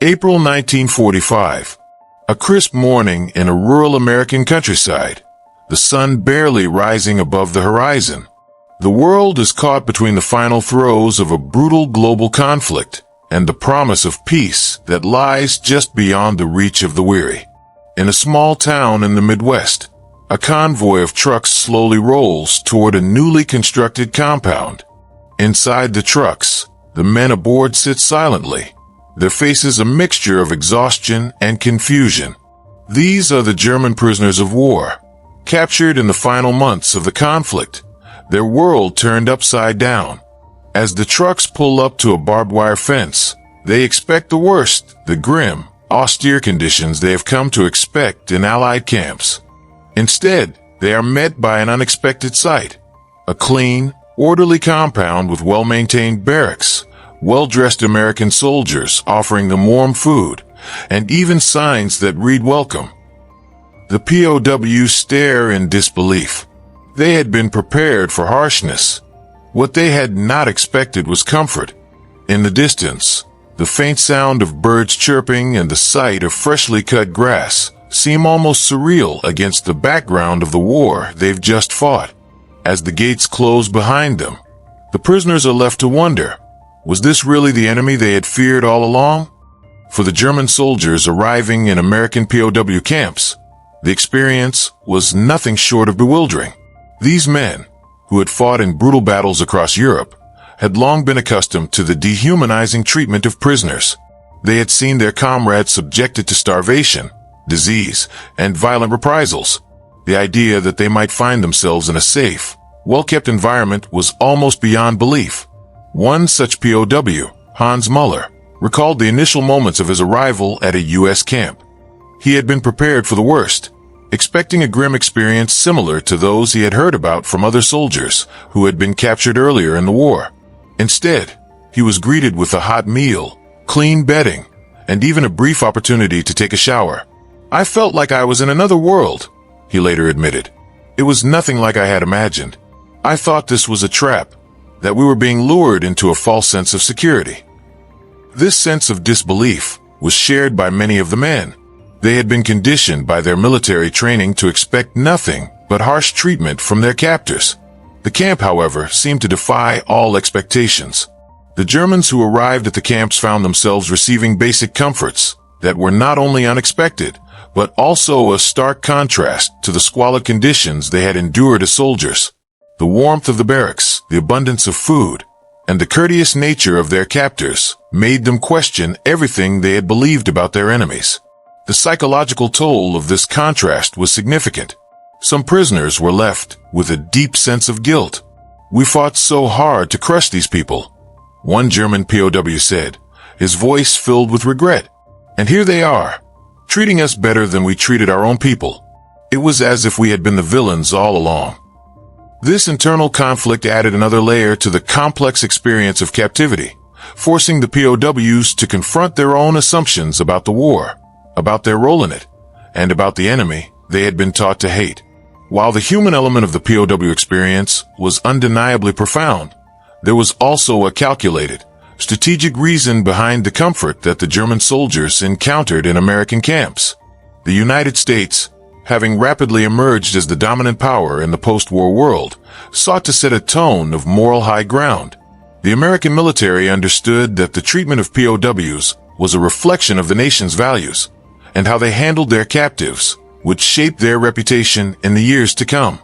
April 1945. A crisp morning in a rural American countryside, the sun barely rising above the horizon. The world is caught between the final throes of a brutal global conflict and the promise of peace that lies just beyond the reach of the weary. In a small town in the Midwest, a convoy of trucks slowly rolls toward a newly constructed compound. Inside the trucks, the men aboard sit silently, their faces a mixture of exhaustion and confusion. These are the German prisoners of war, captured in the final months of the conflict, their world turned upside down. As the trucks pull up to a barbed wire fence, they expect the worst, the grim, austere conditions they have come to expect in Allied camps. Instead, they are met by an unexpected sight. A clean, orderly compound with well-maintained barracks, well-dressed American soldiers offering them warm food, and even signs that read welcome. The POWs stare in disbelief. They had been prepared for harshness. What they had not expected was comfort. In the distance, the faint sound of birds chirping and the sight of freshly cut grass seem almost surreal against the background of the war they've just fought. As the gates close behind them, the prisoners are left to wonder, was this really the enemy they had feared all along? For the German soldiers arriving in American POW camps, the experience was nothing short of bewildering. These men, who had fought in brutal battles across Europe, had long been accustomed to the dehumanizing treatment of prisoners. They had seen their comrades subjected to starvation, disease, and violent reprisals. The idea that they might find themselves in a safe, well-kept environment was almost beyond belief. One such POW, Hans Muller, recalled the initial moments of his arrival at a U.S. camp. He had been prepared for the worst, expecting a grim experience similar to those he had heard about from other soldiers who had been captured earlier in the war. Instead, he was greeted with a hot meal, clean bedding, and even a brief opportunity to take a shower. "I felt like I was in another world," he later admitted. "It was nothing like I had imagined. I thought this was a trap, that we were being lured into a false sense of security." This sense of disbelief was shared by many of the men. They had been conditioned by their military training to expect nothing but harsh treatment from their captors. The camp, however, seemed to defy all expectations. The Germans who arrived at the camps found themselves receiving basic comforts that were not only unexpected, but also a stark contrast to the squalid conditions they had endured as soldiers. The warmth of the barracks, the abundance of food, and the courteous nature of their captors made them question everything they had believed about their enemies. The psychological toll of this contrast was significant. Some prisoners were left with a deep sense of guilt. "We fought so hard to crush these people," one German POW said, his voice filled with regret. "And here they are, treating us better than we treated our own people. It was as if we had been the villains all along." This internal conflict added another layer to the complex experience of captivity, forcing the POWs to confront their own assumptions about the war, about their role in it, and about the enemy they had been taught to hate. While the human element of the POW experience was undeniably profound, there was also a calculated, strategic reason behind the comfort that the German soldiers encountered in American camps. The United States, having rapidly emerged as the dominant power in the post-war world, sought to set a tone of moral high ground. The American military understood that the treatment of POWs was a reflection of the nation's values, and how they handled their captives would shape their reputation in the years to come.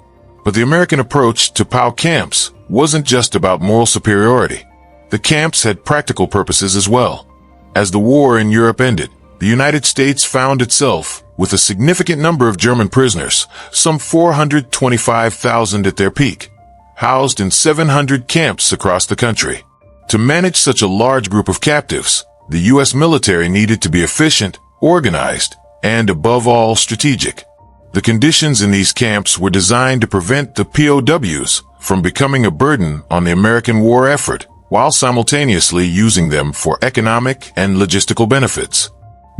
But the American approach to POW camps wasn't just about moral superiority. The camps had practical purposes as well. As the war in Europe ended, the United States found itself with a significant number of German prisoners, some 425,000 at their peak, housed in 700 camps across the country. To manage such a large group of captives, the U.S. military needed to be efficient, organized, and above all strategic. The conditions in these camps were designed to prevent the POWs from becoming a burden on the American war effort, while simultaneously using them for economic and logistical benefits.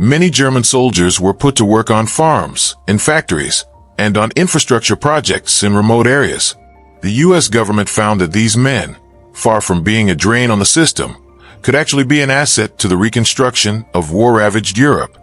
Many German soldiers were put to work on farms, in factories, and on infrastructure projects in remote areas. The U.S. government found that these men, far from being a drain on the system, could actually be an asset to the reconstruction of war-ravaged Europe.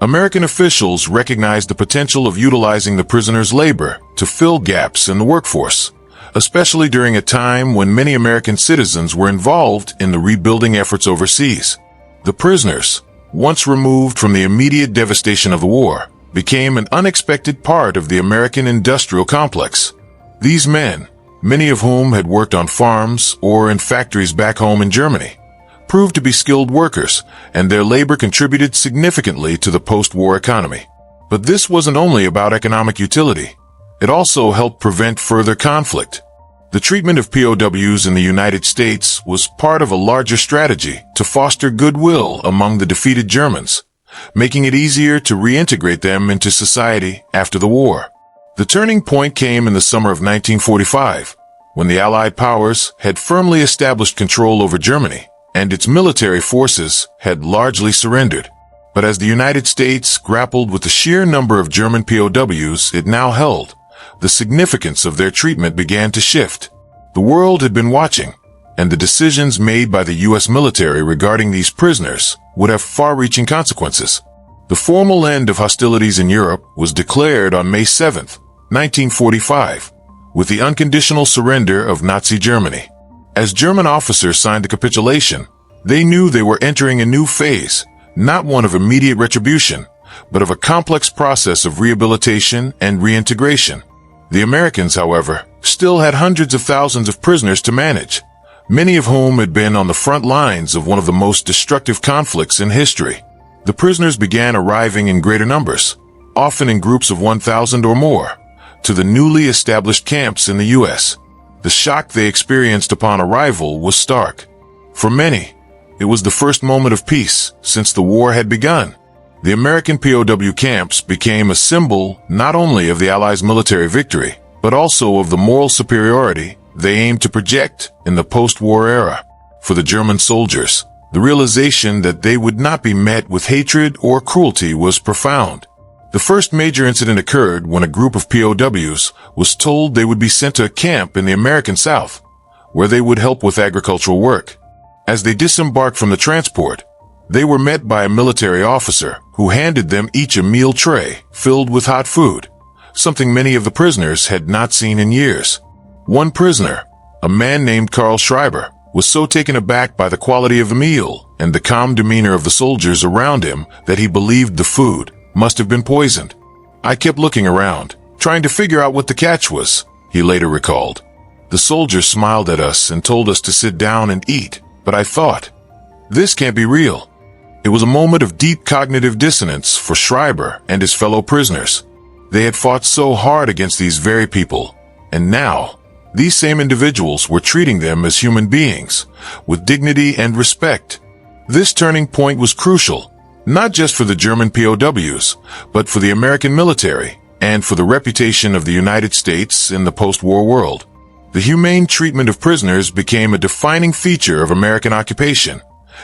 American officials recognized the potential of utilizing the prisoners' labor to fill gaps in the workforce, especially during a time when many American citizens were involved in the rebuilding efforts overseas. The prisoners, once removed from the immediate devastation of the war, became an unexpected part of the American industrial complex. These men, many of whom had worked on farms or in factories back home in Germany, proved to be skilled workers, and their labor contributed significantly to the post-war economy. But this wasn't only about economic utility. It also helped prevent further conflict. The treatment of POWs in the United States was part of a larger strategy to foster goodwill among the defeated Germans, making it easier to reintegrate them into society after the war. The turning point came in the summer of 1945, when the Allied powers had firmly established control over Germany, and its military forces had largely surrendered. But as the United States grappled with the sheer number of German POWs it now held, the significance of their treatment began to shift. The world had been watching, and the decisions made by the U.S. military regarding these prisoners would have far-reaching consequences. The formal end of hostilities in Europe was declared on May 7, 1945, with the unconditional surrender of Nazi Germany. As German officers signed the capitulation, they knew they were entering a new phase, not one of immediate retribution, but of a complex process of rehabilitation and reintegration. The Americans, however, still had hundreds of thousands of prisoners to manage, many of whom had been on the front lines of one of the most destructive conflicts in history. The prisoners began arriving in greater numbers, often in groups of 1,000 or more, to the newly established camps in the U.S. The shock they experienced upon arrival was stark. For many, it was the first moment of peace since the war had begun. The American POW camps became a symbol not only of the Allies' military victory, but also of the moral superiority they aimed to project in the post-war era. For the German soldiers, the realization that they would not be met with hatred or cruelty was profound. The first major incident occurred when a group of POWs was told they would be sent to a camp in the American South, where they would help with agricultural work. As they disembarked from the transport, they were met by a military officer who handed them each a meal tray filled with hot food, something many of the prisoners had not seen in years. One prisoner, a man named Karl Schreiber, was so taken aback by the quality of the meal and the calm demeanor of the soldiers around him that he believed the food must have been poisoned. "I kept looking around, trying to figure out what the catch was," he later recalled. "The soldiers smiled at us and told us to sit down and eat, but I thought, this can't be real." It was a moment of deep cognitive dissonance for Schreiber and his fellow prisoners. They had fought so hard against these very people, and now, these same individuals were treating them as human beings, with dignity and respect. This turning point was crucial, not just for the German POWs, but for the American military and for the reputation of the United States in the post-war world. The humane treatment of prisoners became a defining feature of American occupation,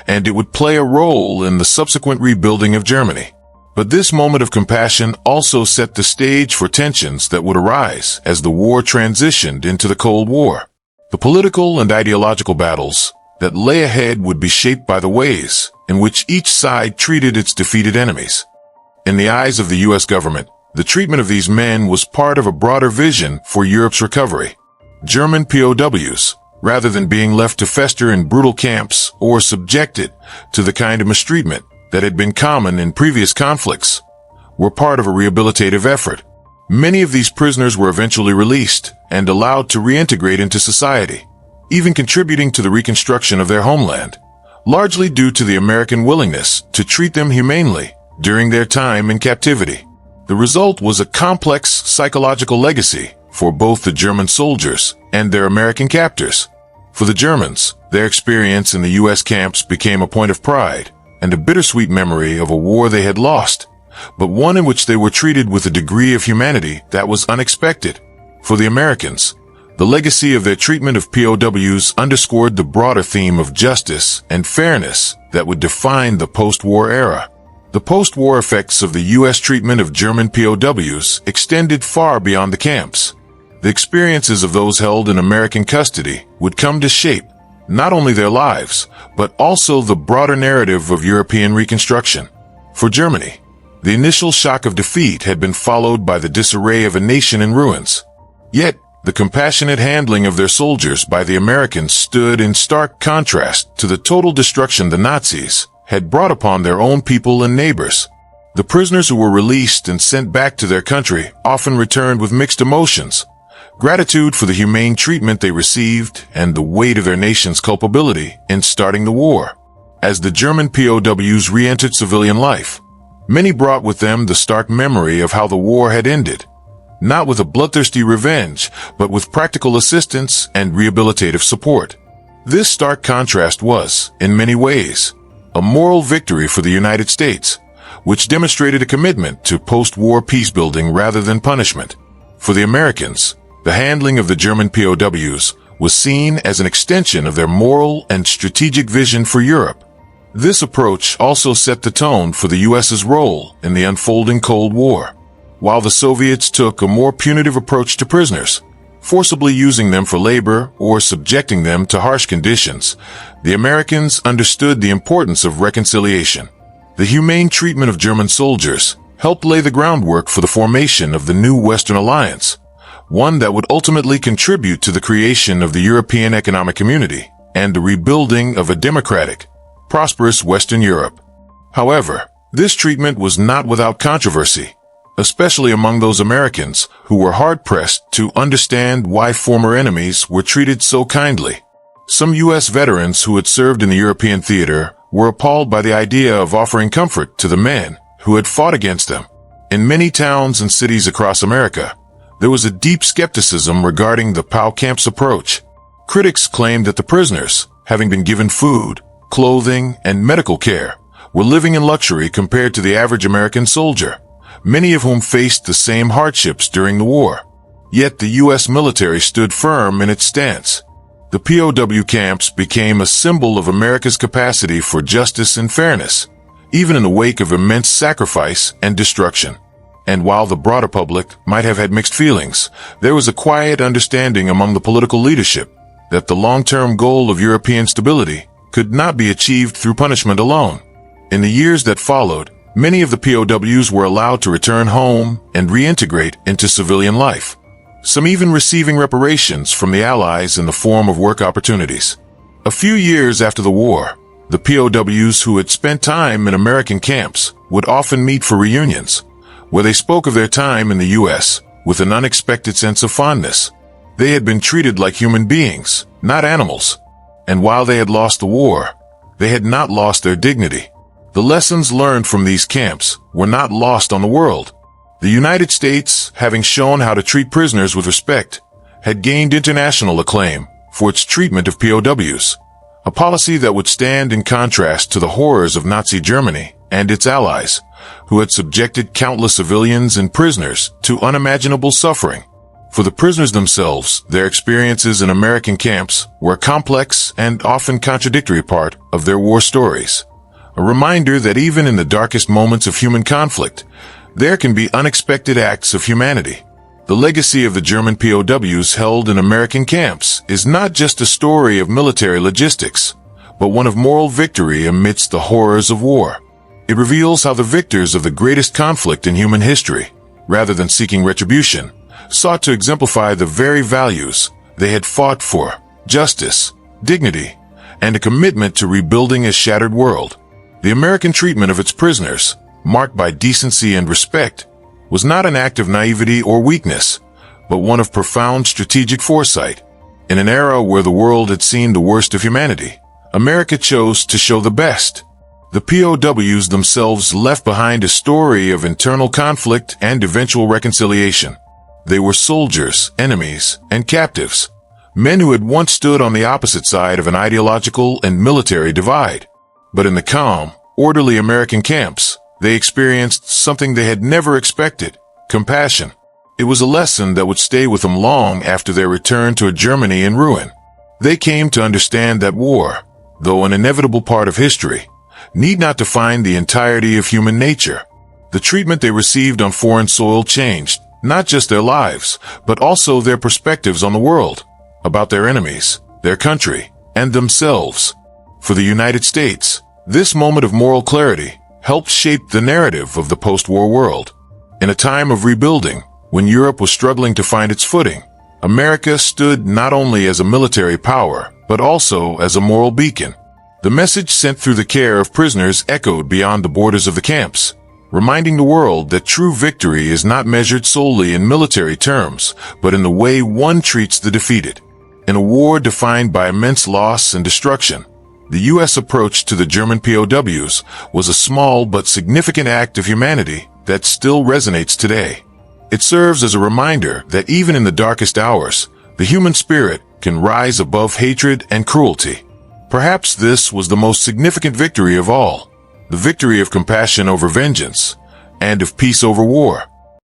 and it would play a role in the subsequent rebuilding of Germany. But this moment of compassion also set the stage for tensions that would arise as the war transitioned into the Cold War. The political and ideological battles that lay ahead would be shaped by the ways in which each side treated its defeated enemies. In the eyes of the U.S. government, the treatment of these men was part of a broader vision for Europe's recovery. German POWs, rather than being left to fester in brutal camps or subjected to the kind of mistreatment that had been common in previous conflicts, were part of a rehabilitative effort. Many of these prisoners were eventually released and allowed to reintegrate into society, even contributing to the reconstruction of their homeland, largely due to the American willingness to treat them humanely during their time in captivity. The result was a complex psychological legacy for both the German soldiers and their American captors. For the Germans, their experience in the U.S. camps became a point of pride and a bittersweet memory of a war they had lost, but one in which they were treated with a degree of humanity that was unexpected. For the Americans, the legacy of their treatment of POWs underscored the broader theme of justice and fairness that would define the post-war era. The post-war effects of the U.S. treatment of German POWs extended far beyond the camps. The experiences of those held in American custody would come to shape not only their lives, but also the broader narrative of European reconstruction. For Germany, the initial shock of defeat had been followed by the disarray of a nation in ruins. Yet, the compassionate handling of their soldiers by the Americans stood in stark contrast to the total destruction the Nazis had brought upon their own people and neighbors. The prisoners who were released and sent back to their country often returned with mixed emotions: gratitude for the humane treatment they received and the weight of their nation's culpability in starting the war. As the German POWs re-entered civilian life, many brought with them the stark memory of how the war had ended, not with a bloodthirsty revenge, but with practical assistance and rehabilitative support. This stark contrast was, in many ways, a moral victory for the United States, which demonstrated a commitment to post-war peacebuilding rather than punishment. For the Americans, the handling of the German POWs was seen as an extension of their moral and strategic vision for Europe. This approach also set the tone for the U.S.'s role in the unfolding Cold War. While the Soviets took a more punitive approach to prisoners, forcibly using them for labor or subjecting them to harsh conditions, the Americans understood the importance of reconciliation. The humane treatment of German soldiers helped lay the groundwork for the formation of the new Western Alliance, one that would ultimately contribute to the creation of the European Economic Community and the rebuilding of a democratic, prosperous Western Europe. However, this treatment was not without controversy, especially among those Americans who were hard-pressed to understand why former enemies were treated so kindly. Some U.S. veterans who had served in the European theater were appalled by the idea of offering comfort to the men who had fought against them. In many towns and cities across America, there was a deep skepticism regarding the POW camp's approach. Critics claimed that the prisoners, having been given food, clothing, and medical care, were living in luxury compared to the average American soldier, many of whom faced the same hardships during the war. Yet the U.S. military stood firm in its stance. The POW camps became a symbol of America's capacity for justice and fairness, even in the wake of immense sacrifice and destruction. And while the broader public might have had mixed feelings, there was a quiet understanding among the political leadership that the long-term goal of European stability could not be achieved through punishment alone. In the years that followed, many of the POWs were allowed to return home and reintegrate into civilian life, some even receiving reparations from the Allies in the form of work opportunities. A few years after the war, the POWs who had spent time in American camps would often meet for reunions, where they spoke of their time in the U.S. with an unexpected sense of fondness. They had been treated like human beings, not animals. And while they had lost the war, they had not lost their dignity. The lessons learned from these camps were not lost on the world. The United States, having shown how to treat prisoners with respect, had gained international acclaim for its treatment of POWs, a policy that would stand in contrast to the horrors of Nazi Germany and its allies, who had subjected countless civilians and prisoners to unimaginable suffering. For the prisoners themselves, their experiences in American camps were a complex and often contradictory part of their war stories. A reminder that even in the darkest moments of human conflict, there can be unexpected acts of humanity. The legacy of the German POWs held in American camps is not just a story of military logistics, but one of moral victory amidst the horrors of war. It reveals how the victors of the greatest conflict in human history, rather than seeking retribution, sought to exemplify the very values they had fought for: justice, dignity, and a commitment to rebuilding a shattered world. The American treatment of its prisoners, marked by decency and respect, was not an act of naivety or weakness, but one of profound strategic foresight. In an era where the world had seen the worst of humanity, America chose to show the best. The POWs themselves left behind a story of internal conflict and eventual reconciliation. They were soldiers, enemies, and captives, men who had once stood on the opposite side of an ideological and military divide. But in the calm, orderly American camps, they experienced something they had never expected: compassion. It was a lesson that would stay with them long after their return to a Germany in ruin. They came to understand that war, though an inevitable part of history, need not define the entirety of human nature. The treatment they received on foreign soil changed not just their lives, but also their perspectives on the world, about their enemies, their country, and themselves. For the United States, this moment of moral clarity helped shape the narrative of the post-war world. In a time of rebuilding, when Europe was struggling to find its footing, America stood not only as a military power, but also as a moral beacon. The message sent through the care of prisoners echoed beyond the borders of the camps, reminding the world that true victory is not measured solely in military terms, but in the way one treats the defeated. In a war defined by immense loss and destruction, the U.S. approach to the German POWs was a small but significant act of humanity that still resonates today. It serves as a reminder that even in the darkest hours, the human spirit can rise above hatred and cruelty. Perhaps this was the most significant victory of all, the victory of compassion over vengeance and of peace over war.